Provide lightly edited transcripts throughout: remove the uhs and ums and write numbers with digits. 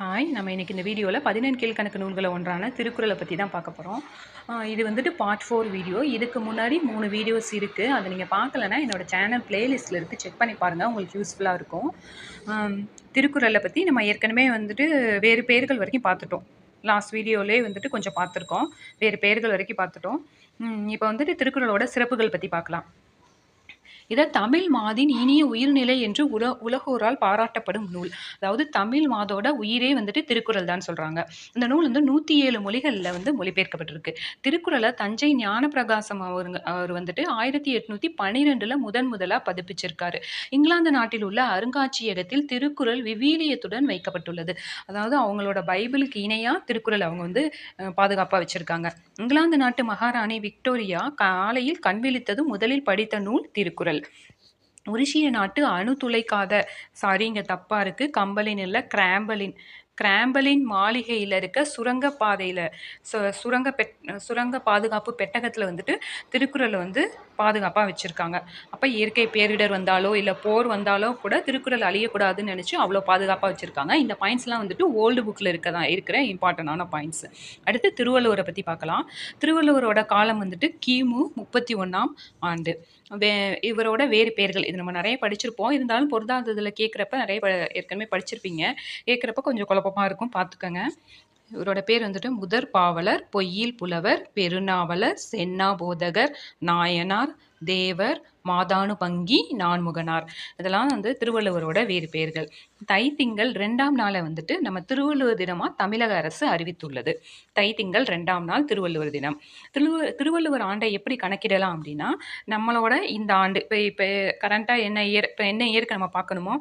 Hi, நம்ம இன்னைக்கு இந்த வீடியோவில் 17 கீழ்க்கணக்கு நூல்களை ஒன்றான திருக்குறளை பற்றி தான் பார்க்க போகிறோம். இது வந்துட்டு பார்ட் 4 வீடியோ. இதுக்கு முன்னாடி 3 வீடியோஸ் இருக்குது. அதை நீங்கள் பார்க்கலன்னா என்னோட சேனல் பிளேலிஸ்ட்டில் இருக்குது, செக் பண்ணி பாருங்கள், உங்களுக்கு யூஸ்ஃபுல்லாக இருக்கும். திருக்குறளை பற்றி நம்ம ஏற்கனவே வந்துட்டு வேறு பெயர்கள் வரைக்கும் பார்த்துட்டோம். லாஸ்ட் வீடியோவிலே வந்துட்டு கொஞ்சம் பார்த்துருக்கோம், வேறு பெயர்கள் வரைக்கும் பார்த்துட்டோம். இப்போ வந்துட்டு திருக்குறளோட சிறப்புகள் பற்றி பார்க்கலாம். இதை தமிழ் மாதின் இனிய உயிர்நிலை என்று உலகோரால் பாராட்டப்படும் நூல். அதாவது தமிழ் மாதோட உயிரே வந்துட்டு திருக்குறள் தான் சொல்றாங்க. இந்த நூல் வந்து 107 மொழிகளில் வந்து மொழிபெயர்க்கப்பட்டிருக்கு. திருக்குறளை தஞ்சை ஞானப்பிரகாசம் அவர் வந்துட்டு 1812 முதலா பதிப்பிச்சிருக்காரு. இங்கிலாந்து நாட்டில் உள்ள அருங்காட்சியகத்தில் திருக்குறள் விவிலியத்துடன் வைக்கப்பட்டுள்ளது. அதாவது அவங்களோட பைபிளுக்கு இணையா திருக்குறள் அவங்க வந்து பாதுகாப்பாக வச்சிருக்காங்க. இங்கிலாந்து நாட்டு மகாராணி விக்டோரியா காலையில் கண் முதலில் படித்த நூல் திருக்குறள். உருசிய நாட்டு அணு துளைக்காத இங்க தப்பா இருக்கு, கம்பளின் இல்லை, கிராம்பலின் மாளிகையில் இருக்க சுரங்கப்பாதையில் சுரங்க பாதுகாப்பு பெட்டகத்தில் வந்துட்டு திருக்குறளை வந்து பாதுகாப்பாக வச்சுருக்காங்க. அப்போ இயற்கை பேரிடர் வந்தாலோ இல்லை போர் வந்தாலோ கூட திருக்குறள் அழியக்கூடாதுன்னு நினச்சி அவ்வளோ பாதுகாப்பாக வச்சுருக்காங்க. இந்த பாயிண்ட்ஸ்லாம் வந்துட்டு ஓல்டு புக்கில் இருக்கிற இம்பார்ட்டண்டான பாயிண்ட்ஸ். அடுத்து திருவள்ளுவரை பற்றி பார்க்கலாம். திருவள்ளுவரோட காலம் வந்துட்டு கிமு 31ஆம் ஆண்டு. இவரோட வேறு பெயர்கள் இது நம்ம நிறைய படிச்சிருப்போம், இருந்தாலும் பொருந்தாததில் கேட்குறப்ப நிறைய ஏற்கனவே படிச்சிருப்பீங்க, கேட்குறப்ப கொஞ்சம் குழப்பமாக இருக்கும், பார்த்துக்கோங்க. இவரோட பேர் வந்துட்டு முதற் பாவலர், பொய்யில் புலவர், பெருநாவலர், சென்னா போதகர், நாயனார், தேவர், மாதானு பங்கி, நான்முகனார். இதெல்லாம் வந்து திருவள்ளுவரோட வேறு பெயர்கள். தைத்திங்கள் 2ஆம் நாளை வந்துட்டு நம்ம திருவள்ளுவர் தினமாக தமிழக அரசு அறிவித்துள்ளது. தைத்திங்கள் 2ஆம் நாள் திருவள்ளுவர் தினம். திருவள்ளுவர் ஆண்டை எப்படி கணக்கிடலாம் அப்படின்னா, நம்மளோட இந்த ஆண்டு இப்போ கரண்ட்டாக என்ன இயருக்கு நம்ம பார்க்கணுமோ,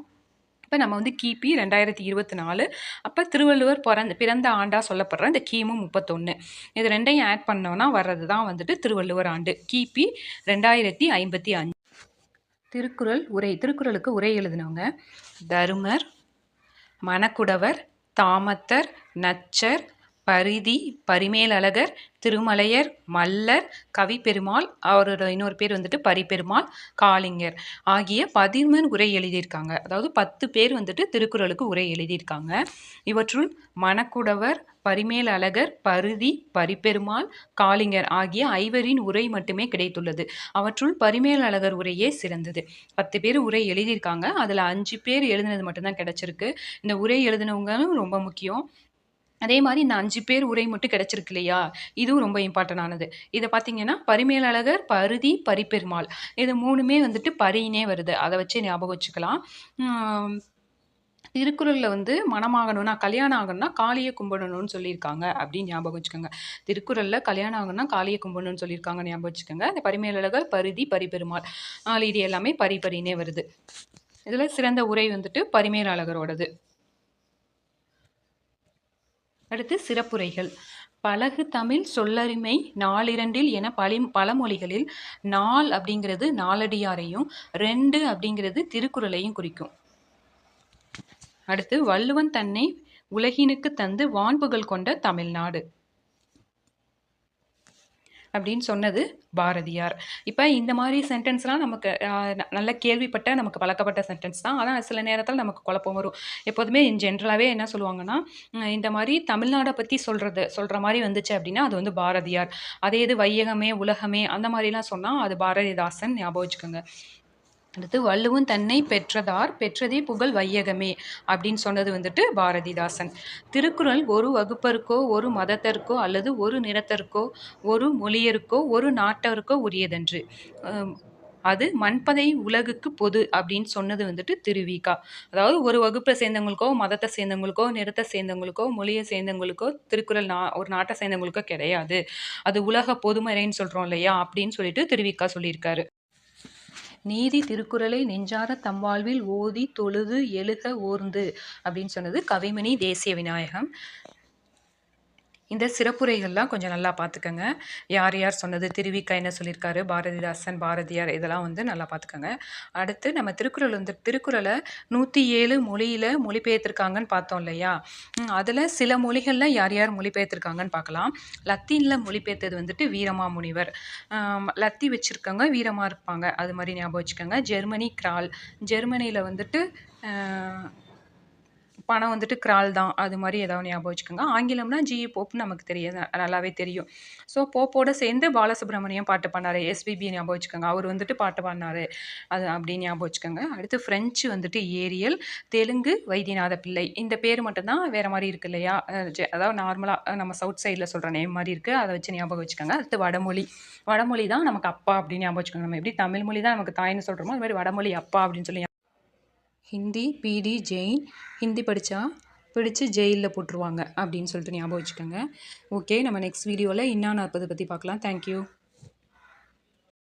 இப்போ நம்ம வந்து கிபி 2024, அப்போ திருவள்ளுவர் பிறந்த ஆண்டாக சொல்லப்படுற இந்த கிமு 31, இது ரெண்டையும் ஆட் பண்ணோன்னா வர்றது தான் வந்துட்டு திருவள்ளுவர் ஆண்டு கிபி 2055. திருக்குறள் உரை. திருக்குறளுக்கு உரை எழுதினவங்க தருமர், மணக்குடவர், தாமத்தர், நச்சர், பரிதி, பரிமேலழகர், திருமலையர், மல்லர், கவிப்பெருமாள், அவரோட இன்னொரு பேர் வந்துட்டு பரிபெருமாள், காளிங்கர் ஆகிய 10 உரை எழுதியிருக்காங்க. அதாவது 10 பேர் வந்துட்டு திருக்குறளுக்கு உரை எழுதியிருக்காங்க. இவற்றுள் மணக்குடவர், பரிமேலழகர், பரிதி, பரிபெருமாள், காளிங்கர் ஆகிய 5 உரை மட்டுமே கிடைத்துள்ளது. அவற்றுள் பரிமேலழகர் உரையே சிறந்தது. 10 பேர் உரை எழுதியிருக்காங்க, அதில் 5 பேர் எழுதினது மட்டும்தான் கிடைச்சிருக்கு. இந்த உரை எழுதினவங்களும் ரொம்ப முக்கியம். அதே மாதிரி இந்த 5 பேர் உரை மட்டும் கிடைச்சிருக்கு இல்லையா, இதுவும் ரொம்ப இம்பார்ட்டன்டானது. இதை பார்த்தீங்கன்னா பரிமேலழகர், பரிதி, பரிபெருமாள், இது 3மே வந்துட்டு பரியினே வருது, அதை வச்சு ஞாபகம் வச்சுக்கலாம். திருக்குறளில் வந்து மணமாகணும்னா, கல்யாணம் ஆகணும்னா காளியை கும்பிடணும்னு சொல்லியிருக்காங்க அப்படின்னு ஞாபகம் வச்சுக்கோங்க. திருக்குறளில் கல்யாணம் ஆகணும்னா காளியை கும்பிடணும்னு சொல்லியிருக்காங்க, ஞாபகம் வச்சுக்கோங்க. இந்த பரிமேலழகர், பரிதி, பரிபெருமாள், இது எல்லாமே பரினே வருது. இதில் சிறந்த உரை வந்துட்டு பரிமேலழகரோடது. அடுத்து சிறப்புரைகள். பலகு தமிழ் சொல்லரிமை நாலிரண்டில் என பழமொழிகளில் நாள் அப்படிங்கிறது நாலடியாரையும், 2 அப்படிங்கிறது திருக்குறளையும் குறிக்கும். அடுத்து வள்ளுவன் தன்னை உலகினுக்கு தந்து வான்புகழ் கொண்ட தமிழ்நாடு அப்படின்னு சொன்னது பாரதியார். இப்போ இந்த மாதிரி சென்டென்ஸ்லாம் நமக்கு நல்ல கேள்விப்பட்ட, நமக்கு பழக்கப்பட்ட சென்டென்ஸ் தான். ஆனால் சில நேரத்தில் நமக்கு குழப்பம் வரும். எப்போதுமே ஜென்ரலாகவே என்ன சொல்லுவாங்கன்னா, இந்த மாதிரி தமிழ்நாடை பற்றி சொல்கிற மாதிரி வந்துச்சு அப்படின்னா அது வந்து பாரதியார். அதே இது வையகமே உலகமே அந்த மாதிரிலாம் சொன்னால் அது பாரதிதாசன், ஞாபகம் வச்சுக்கோங்க. அடுத்து வள்ளுவன் தன்னை பெற்றதே புகழ் வையகமே அப்படின்னு சொன்னது வந்துட்டு பாரதிதாசன். திருக்குறள் ஒரு வகுப்பருக்கோ, ஒரு மதத்திற்கோ அல்லது ஒரு நிறத்திற்கோ, ஒரு மொழியருக்கோ, ஒரு நாட்டருக்கோ உரியதன்று. அது மண்பதை உலகுக்கு பொது அப்படின்னு சொன்னது வந்துட்டு திருவிகா. அதாவது ஒரு வகுப்பை சேர்ந்தவங்களுக்கோ, மதத்தை சேர்ந்தவங்களுக்கோ, நிறத்தை சேர்ந்தவங்களுக்கோ, மொழியை சேர்ந்தவங்களுக்கோ திருக்குறள் ஒரு நாட்டை சேர்ந்தவங்களுக்கோ கிடையாது, அது உலக பொதுமறைன்னு சொல்கிறோம் இல்லையா, அப்படின்னு சொல்லிட்டு திருவிகா சொல்லியிருக்காரு. நீதி திருக்குறளை நெஞ்சார தம் வாழ்வில் ஓதி தொழுது எழுக ஓர்ந்து அப்படின்னு சொன்னது கவிமணி தேசிய விநாயகம். இந்த சிறப்புரைகள்லாம் கொஞ்சம் நல்லா பார்த்துக்கோங்க. யார் யார் சொன்னது, திருவிக்கா என்ன சொல்லியிருக்காரு, பாரதிதாசன், பாரதியார், இதெல்லாம் வந்து நல்லா பார்த்துக்கோங்க. அடுத்து நம்ம திருக்குறளை 107 மொழியில் மொழிபெயர்த்திருக்காங்கன்னு பார்த்தோம் இல்லையா, அதில் சில மொழிகளில் யார் யார் மொழிபெயர்த்திருக்காங்கன்னு பார்க்கலாம். லத்தீனில் மொழிபெயர்த்தது வந்துட்டு வீரமாமுனிவர். லத்தி வச்சுருக்கவங்க வீரமாக இருப்பாங்க, அது மாதிரி ஞாபகம் வச்சுக்கோங்க. Germany crawl. ஜெர்மனியில் வந்துட்டு பணம் வந்துட்டு கிரால் தான். அது மாரி ஏதாவது ஞாபகம் வச்சுக்கோங்க. ஆங்கிலம்னா ஜி.இ. போப்ன்னு நமக்கு தெரியும். நல்லாவே தெரியும். ஸோ போப்போட சேர்ந்து பாலசுப்ரமணியம் பாட்டு பாடுனாரு. எஸ்பிபி ஞாபகம் வச்சுக்கோங்க. அவர் வந்துட்டு பாட்டு பாடுனாரு. அது அப்படின்னு ஞாபகம் வச்சுக்கோங்க. அடுத்து ஃப்ரெஞ்சு வந்துட்டு ஏரியல், தெலுங்கு வைத்தியநாத பிள்ளை. இந்த பேர் மட்டும் தான் வேற மாரி இருக்கு இல்லையா? அதாவது நார்மலா நம்ம சவுத் சைட்ல சொல்ற நேம் மாரி இருக்கு. அத வச்சு ஞாபகம் வச்சுக்கோங்க. அடுத்து வடமொழி. வடமொழி தான் நமக்கு அப்பா அப்படின்னு ஞாபகம் வச்சுக்கோங்க. நம்ம எப்படி தமிழ் மொழி தான் நமக்கு தாய்ன்னு சொல்றோமோ, அது மாரி வடமொழி அப்பா அப்படின்னு சொல்லி ஹிந்தி, பிடி, ஜெயின். ஹிந்தி படித்தா பிடிச்சு ஜெயில்ல போட்டுருவாங்க அப்படின்னு சொல்லிட்டு ஞாபகம் வச்சுக்கோங்க. ஓகே, நம்ம நெக்ஸ்ட் வீடியோவில் இன்னா நாற்பது பற்றி பார்க்கலாம். தேங்க்யூ.